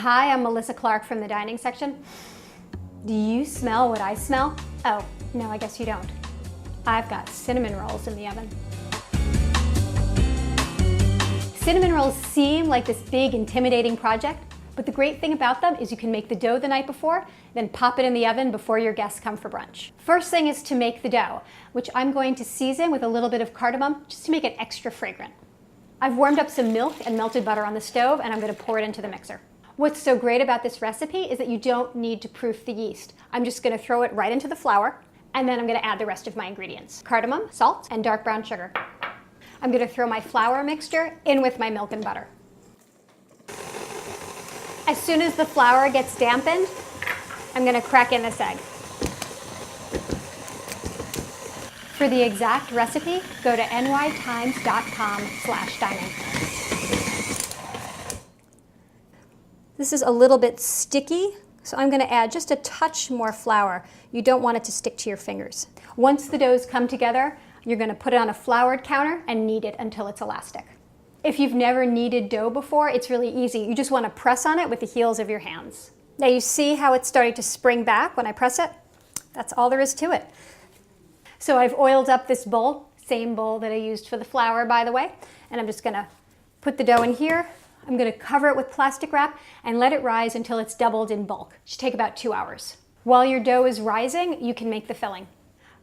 Hi, I'm Melissa Clark from the dining section. Do you smell what I smell? Oh, no, I guess you don't. I've got cinnamon rolls in the oven. Cinnamon rolls seem like this big, intimidating project, but the great thing about them is you can make the dough the night before, then pop it in the oven before your guests come for brunch. First thing is to make the dough, which I'm going to season with a little bit of cardamom just to make it extra fragrant. I've warmed up some milk and melted butter on the stove, and I'm going to pour it into the mixer. What's so great about this recipe is that you don't need to proof the yeast. I'm just going to throw it right into the flour, and then I'm going to add the rest of my ingredients: cardamom, salt, and dark brown sugar. I'm going to throw my flour mixture in with my milk and butter. As soon as the flour gets dampened, I'm going to crack in this egg. For the exact recipe, go to nytimes.com/dining. This is a little bit sticky, so I'm going to add just a touch more flour. You don't want it to stick to your fingers. Once the doughs come together, you're going to put it on a floured counter and knead it until it's elastic. If you've never kneaded dough before, it's really easy. You just want to press on it with the heels of your hands. Now you see how it's starting to spring back when I press it? That's all there is to it. So I've oiled up this bowl, same bowl that I used for the flour, by the way, and I'm just going to put the dough in here. I'm going to cover it with plastic wrap and let it rise until it's doubled in bulk. It should take about 2 hours. While your dough is rising, you can make the filling.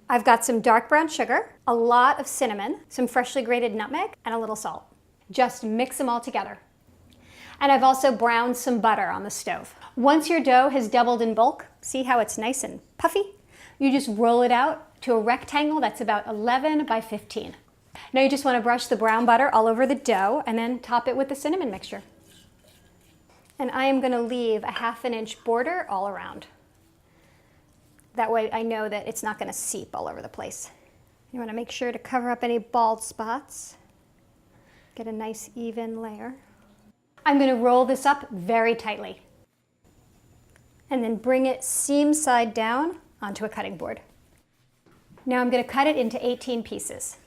I've got some dark brown sugar, a lot of cinnamon, some freshly grated nutmeg, and a little salt. Just mix them all together. And I've also browned some butter on the stove. Once your dough has doubled in bulk, see how it's nice and puffy? You just roll it out to a rectangle that's about 11 by 15. Now you just want to brush the brown butter all over the dough and then top it with the cinnamon mixture. And I am going to leave a 1/2 inch border all around. That way I know that it's not going to seep all over the place. You want to make sure to cover up any bald spots. Get a nice even layer. I'm going to roll this up very tightly and then bring it seam side down onto a cutting board. Now I'm going to cut it into 18 pieces.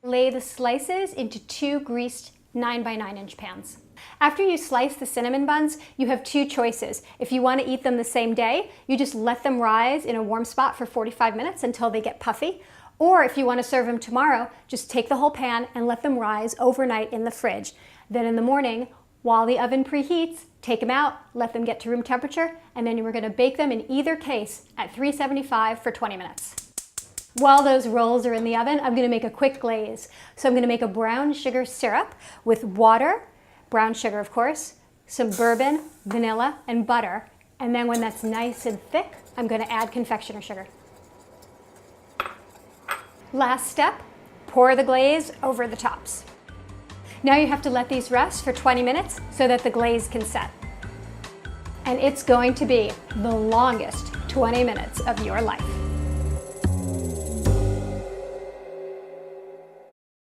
Lay the slices into 2 greased 9 by 9 inch pans. After you slice the cinnamon buns, you have 2 choices. If you want to eat them the same day, you just let them rise in a warm spot for 45 minutes until they get puffy. Or if you want to serve them tomorrow, just take the whole pan and let them rise overnight in the fridge. Then in the morning, while the oven preheats, take them out, let them get to room temperature, and then we're going to bake them in either case at 375 for 20 minutes. While those rolls are in the oven, I'm going to make a quick glaze. So I'm going to make a brown sugar syrup with water, brown sugar of course, some bourbon, vanilla, and butter. And then when that's nice and thick, I'm going to add confectioner sugar. Last step, pour the glaze over the tops. Now you have to let these rest for 20 minutes so that the glaze can set. And it's going to be the longest 20 minutes of your life.